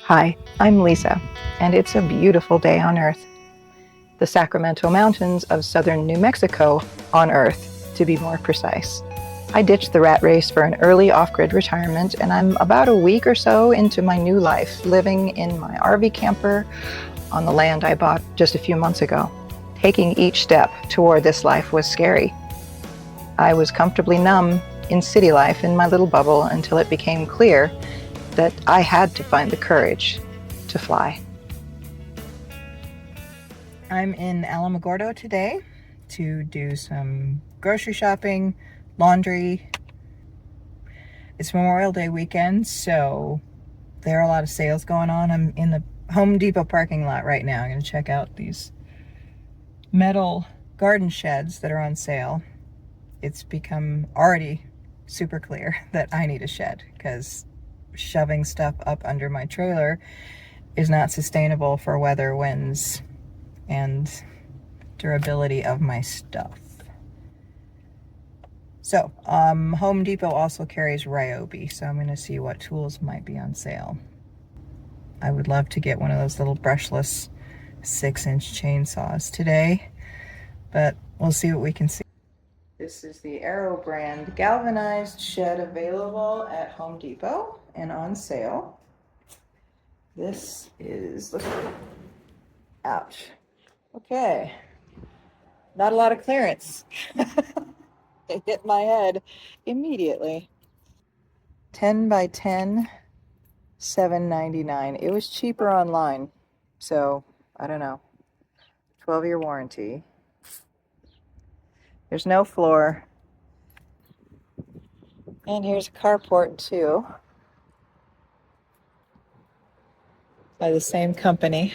Hi, I'm Lisa, and it's a beautiful day on Earth. The Sacramento Mountains of southern New Mexico on Earth, to be more precise. I ditched the rat race for an early off-grid retirement, and I'm about a week or so into my new life, living in my RV camper on the land I bought just a few months ago. Taking each step toward this life was scary. I was comfortably numb in city life in my little bubble until it became clear that I had to find the courage to fly. I'm in Alamogordo today to do some grocery shopping, laundry. It's Memorial Day weekend, so there are a lot of sales going on. I'm in the Home Depot parking lot right now. I'm going to check out these metal garden sheds that are on sale. It's become already super clear that I need a shed because shoving stuff up under my trailer is not sustainable for weather, winds, and durability of my stuff. So, Home Depot also carries Ryobi, so I'm going to see what tools might be on sale. I would love to get one of those little brushless 6-inch chainsaws today, but we'll see what we can see. This is the Arrow brand galvanized shed available at Home Depot and on sale. This is, ouch. Okay, not a lot of clearance. It hit my head immediately. 10 by 10, $7.99. It was cheaper online, so I don't know. 12-year warranty. There's no floor. And here's a carport too, by the same company.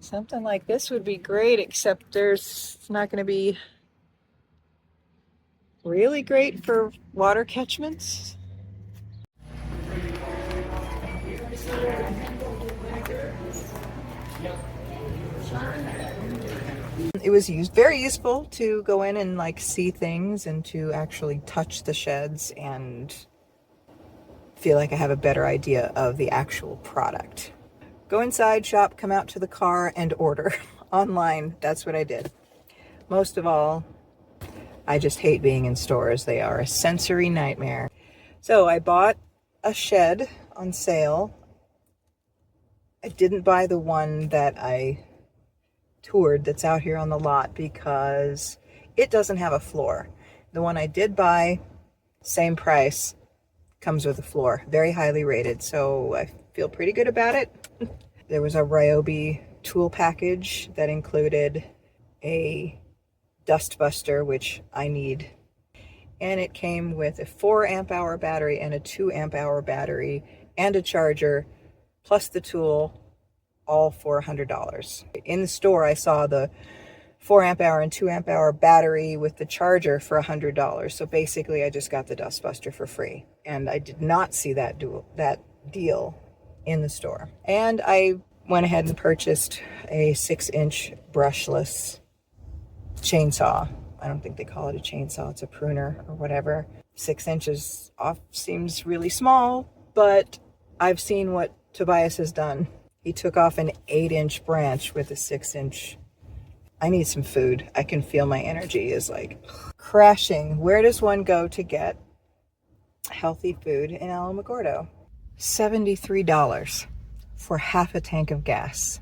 Something like this would be great, except it's not going to be really great for water catchments. It was very useful to go in and see things and to actually touch the sheds and feel like I have a better idea of the actual product. Go inside, shop, come out to the car, and order online. That's what I did. Most of all, I just hate being in stores. They are a sensory nightmare. So I bought a shed on sale. I didn't buy the one that I toured that's out here on the lot because it doesn't have a floor. The one I did buy, same price, comes with a floor. Very highly rated, so I feel pretty good about it. There was a Ryobi tool package that included a dust buster, which I need. And it came with a 4 amp hour battery and a 2 amp hour battery and a charger, plus the tool, all for $100. In the store, I saw the 4 amp hour and 2 amp hour battery with the charger for $100. So basically, I just got the dust buster for free. And I did not see that deal in the store. And I went ahead and purchased a 6-inch brushless chainsaw. I don't think they call it a chainsaw, it's a pruner or whatever. 6 inches off seems really small, but I've seen what Tobias has done. He took off an 8-inch branch with a 6-inch. I need some food. I can feel my energy is crashing. Where does one go to get healthy food in Alamogordo? $73 for half a tank of gas.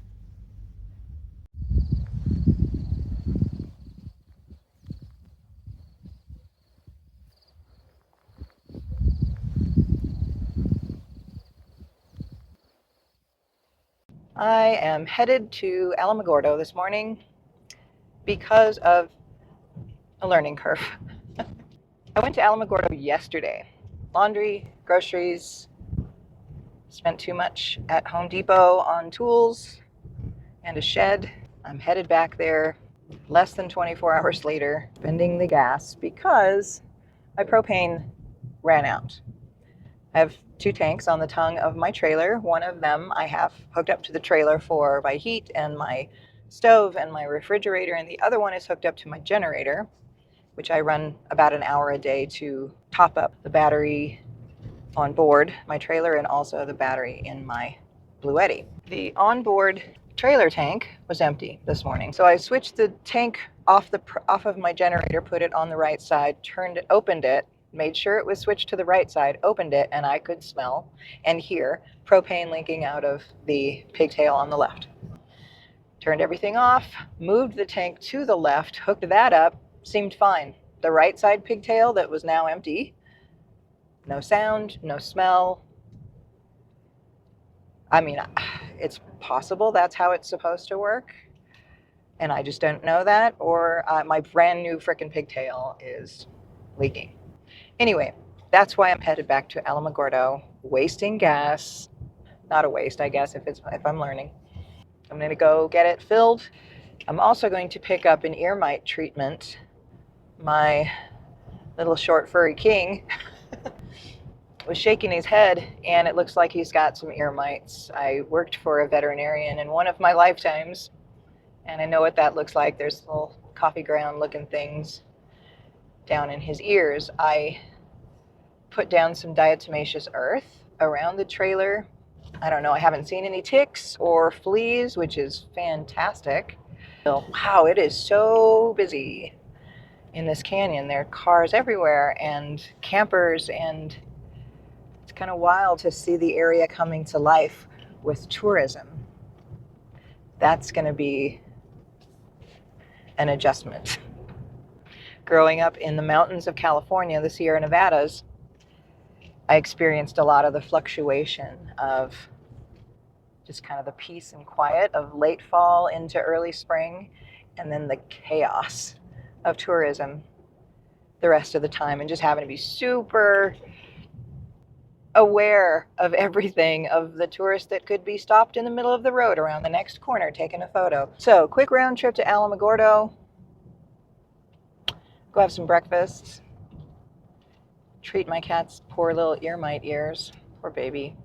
I am headed to Alamogordo this morning because of a learning curve. I went to Alamogordo yesterday. Laundry, groceries, spent too much at Home Depot on tools and a shed. I'm headed back there less than 24 hours later, spending the gas because my propane ran out. I have 2 tanks on the tongue of my trailer. One of them I have hooked up to the trailer for my heat and my stove and my refrigerator, and the other one is hooked up to my generator, which I run about an hour a day to top up the battery on board my trailer and also the battery in my Bluetti. The onboard trailer tank was empty this morning, so I switched the tank off of my generator, put it on the right side, opened it, made sure it was switched to the right side, opened it, and I could smell and hear propane leaking out of the pigtail on the left. Turned everything off, moved the tank to the left, hooked that up, seemed fine. The right side pigtail that was now empty, no sound, no smell. I mean, it's possible that's how it's supposed to work, and I just don't know that, or my brand new frickin' pigtail is leaking. Anyway, that's why I'm headed back to Alamogordo, wasting gas. Not a waste, I guess, if I'm learning. I'm going to go get it filled. I'm also going to pick up an ear mite treatment. My little short furry king was shaking his head, and it looks like he's got some ear mites. I worked for a veterinarian in one of my lifetimes, and I know what that looks like. There's little coffee ground looking things down in his ears. I put down some diatomaceous earth around the trailer. I don't know, I haven't seen any ticks or fleas, which is fantastic. Wow, it is so busy in this canyon. There are cars everywhere and campers, and it's kind of wild to see the area coming to life with tourism. That's going to be an adjustment. Growing up in the mountains of California, the Sierra Nevadas, I experienced a lot of the fluctuation of just kind of the peace and quiet of late fall into early spring, and then the chaos of tourism the rest of the time, and just having to be super aware of everything, of the tourist that could be stopped in the middle of the road around the next corner taking a photo. So, quick round trip to Alamogordo, go have some breakfast, treat my cat's poor little ear mite ears, poor baby.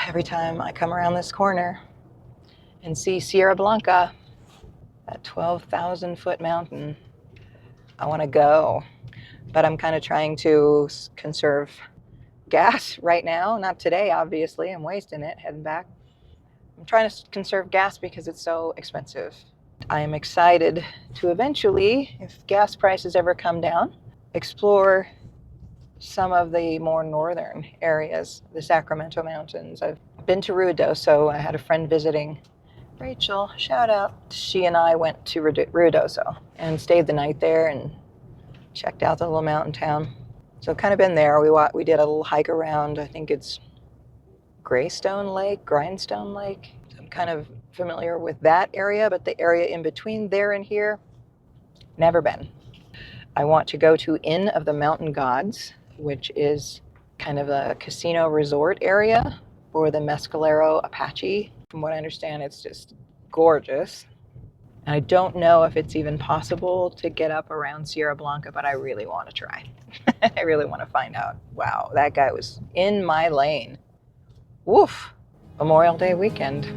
Every time I come around this corner and see Sierra Blanca, that 12,000 foot mountain, I want to go. But I'm kind of trying to conserve gas right now. Not today, obviously. I'm wasting it heading back. I'm trying to conserve gas because it's so expensive. I am excited to eventually, if gas prices ever come down, explore some of the more northern areas, the Sacramento Mountains. I've been to Ruidoso. I had a friend visiting. Rachel, shout out. She and I went to Ruidoso and stayed the night there and checked out the little mountain town. So kind of been there. We did a little hike around, I think it's Grindstone Lake. So I'm kind of familiar with that area, but the area in between there and here, never been. I want to go to Inn of the Mountain Gods, which is kind of a casino resort area for the Mescalero Apache. From what I understand, it's just gorgeous. I don't know if it's even possible to get up around Sierra Blanca, but I really want to try. I really want to find out. Wow, that guy was in my lane. Woof. Memorial Day weekend.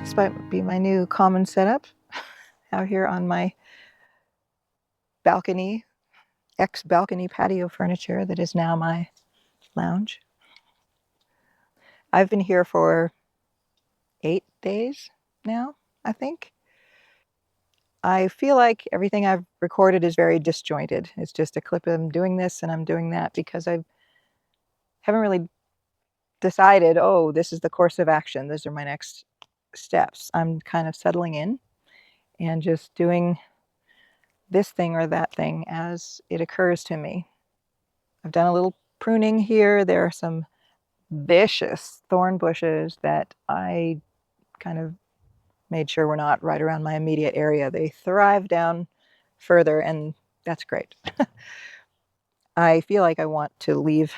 This might be my new common setup out here on my balcony, ex-balcony patio furniture that is now my lounge. I've been here for 8 days now, I think. I feel like everything I've recorded is very disjointed. It's just a clip of I'm doing this and I'm doing that because I haven't really decided, oh, this is the course of action. Those are my next steps. I'm kind of settling in and just doing this thing or that thing as it occurs to me. I've done a little pruning here. There are some vicious thorn bushes that I kind of made sure were not right around my immediate area. They thrive down further, and that's great. I feel like I want to leave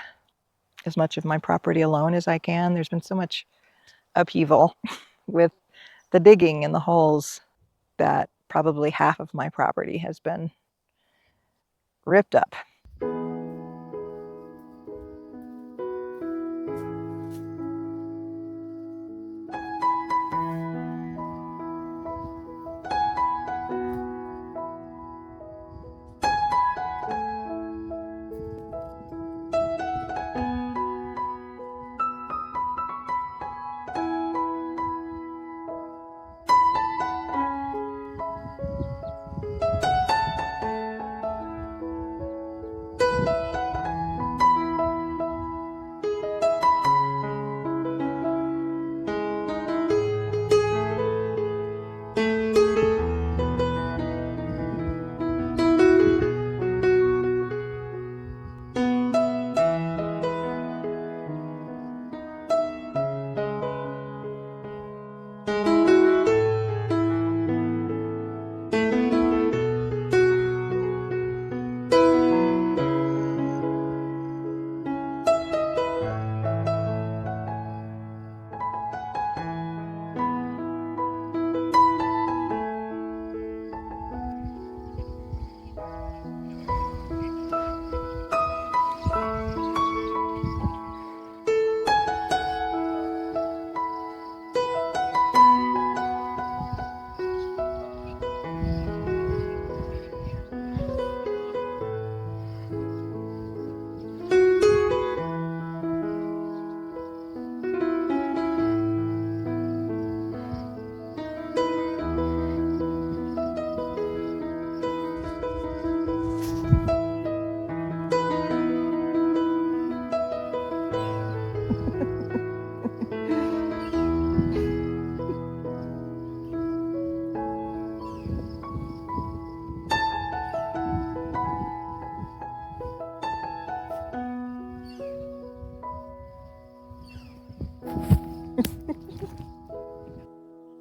as much of my property alone as I can. There's been so much upheaval with the digging and the holes that probably half of my property has been ripped up.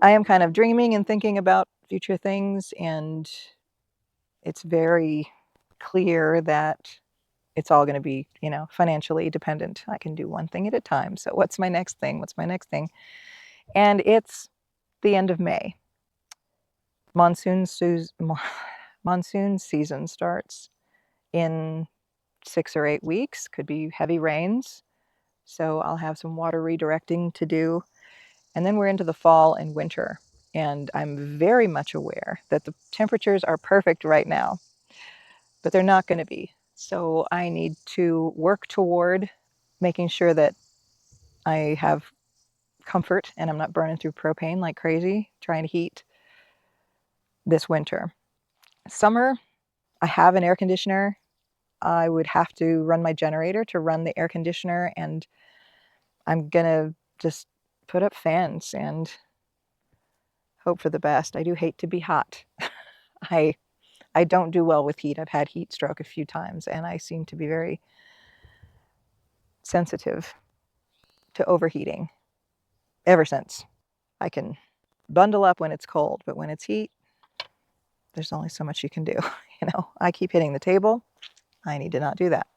I am kind of dreaming and thinking about future things, and it's very clear that it's all going to be, financially dependent. I can do one thing at a time. So what's my next thing? What's my next thing? And it's the end of May. Monsoon season starts in 6 or 8 weeks. Could be heavy rains. So I'll have some water redirecting to do. And then we're into the fall and winter. And I'm very much aware that the temperatures are perfect right now, but they're not going to be. So I need to work toward making sure that I have comfort and I'm not burning through propane like crazy trying to heat this winter. Summer, I have an air conditioner. I would have to run my generator to run the air conditioner, and I'm gonna just put up fans and hope for the best. I do hate to be hot. I I don't do well with heat. I've had heat stroke a few times, and I seem to be very sensitive to overheating ever since. I can bundle up when it's cold, but when it's heat, there's only so much you can do. I keep hitting the table. I need to not do that.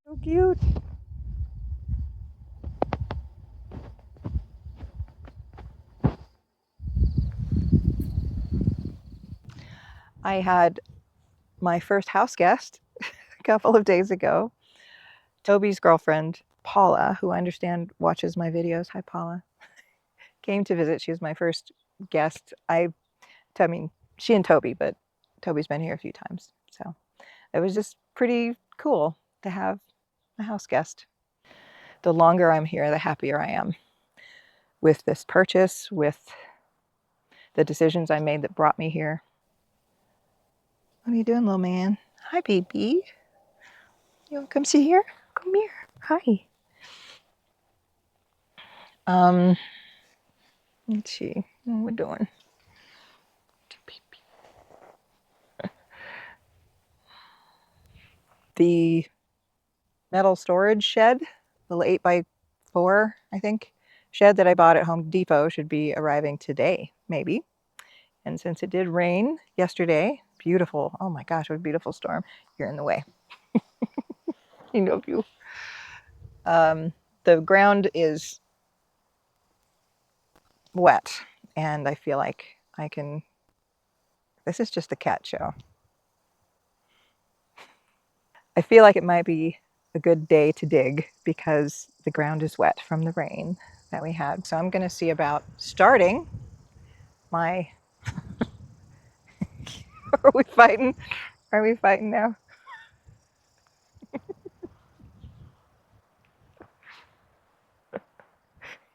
So cute. I had my first house guest a couple of days ago. Toby's girlfriend, Paula, who I understand watches my videos. Hi, Paula. Came to visit. She was my first guest. I mean, she and Toby, but Toby's been here a few times. So it was just pretty cool to have a house guest. The longer I'm here, the happier I am with this purchase, with the decisions I made that brought me here. What are you doing, little man? Hi, baby. You want to come sit here? Come here. Hi. Let's see what we're doing. The metal storage shed, little 8x4, I think, shed that I bought at Home Depot should be arriving today, maybe. And since it did rain yesterday, beautiful, oh my gosh, what a beautiful storm. You're in the way. You know you. The ground is wet, and I feel like I can, this is just a cat show. I feel like it might be a good day to dig because the ground is wet from the rain that we had. So I'm going to see about starting my... Are we fighting? Are we fighting now?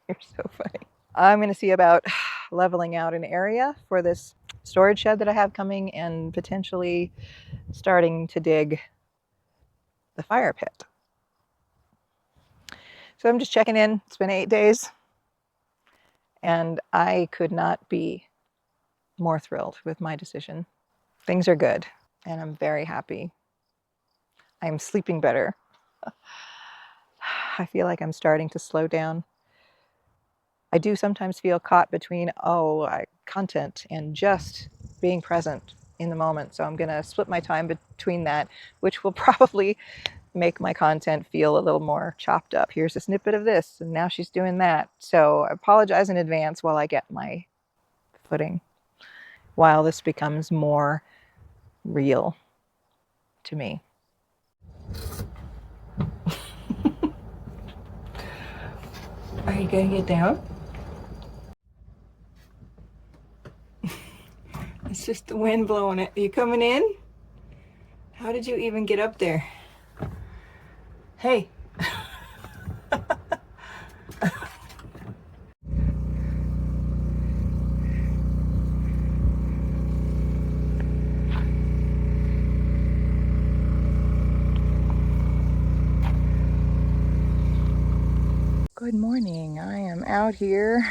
You're so funny. I'm going to see about leveling out an area for this storage shed that I have coming and potentially starting to dig the fire pit. So I'm just checking in. It's been 8 days and I could not be more thrilled with my decision. Things are good and I'm very happy. I'm sleeping better. I feel like I'm starting to slow down. I do sometimes feel caught between, content and just being present in the moment. So I'm going to split my time between that, which will probably make my content feel a little more chopped up. Here's a snippet of this, and now she's doing that. So I apologize in advance while I get my footing, while this becomes more real to me. Are you going to get down? It's just the wind blowing it. Are you coming in? How did you even get up there? Hey. Good morning. I am out here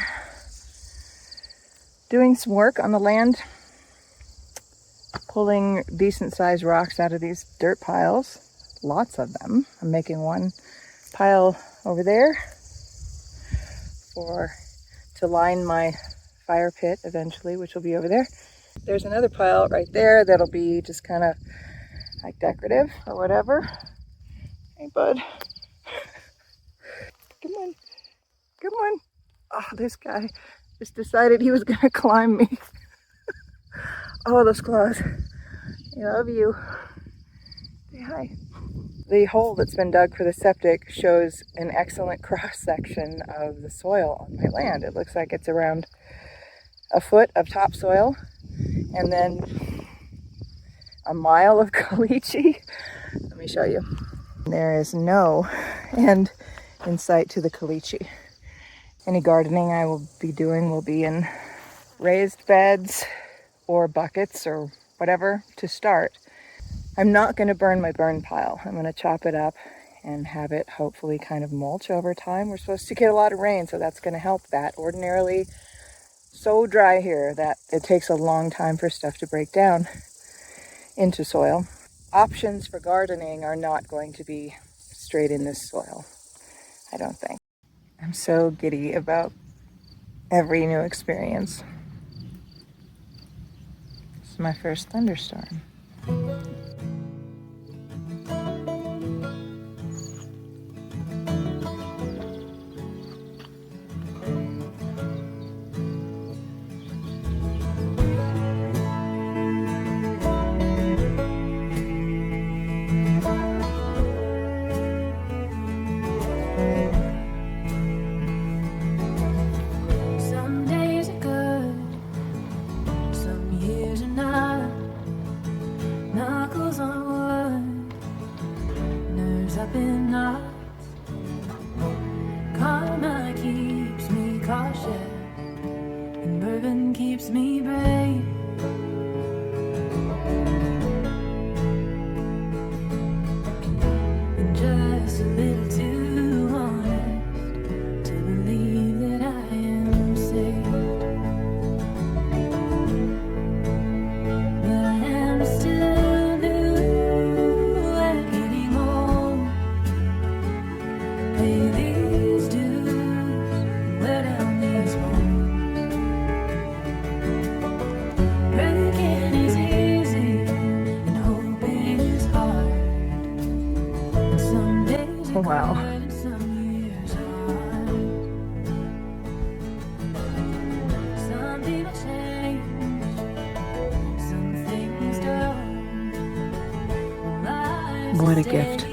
doing some work on the land, pulling decent sized rocks out of these dirt piles. Lots of them. I'm making one pile over there to line my fire pit eventually, which will be over there. There's another pile right there that'll be just kind of like decorative or whatever. Hey, bud. Come on. Come on. Oh, this guy just decided he was going to climb me. Oh, those claws. I love you. Say hi. The hole that's been dug for the septic shows an excellent cross-section of the soil on my land. It looks like it's around a foot of topsoil and then a mile of caliche. Let me show you. There is no end in sight to the caliche. Any gardening I will be doing will be in raised beds or buckets or whatever to start. I'm not going to burn my burn pile. I'm going to chop it up and have it hopefully kind of mulch over time. We're supposed to get a lot of rain, so that's going to help that. Ordinarily so dry here that it takes a long time for stuff to break down into soil. Options for gardening are not going to be straight in this soil, I don't think. I'm so giddy about every new experience. This is my first thunderstorm. Some days are good, some years are not. Wow. What a gift.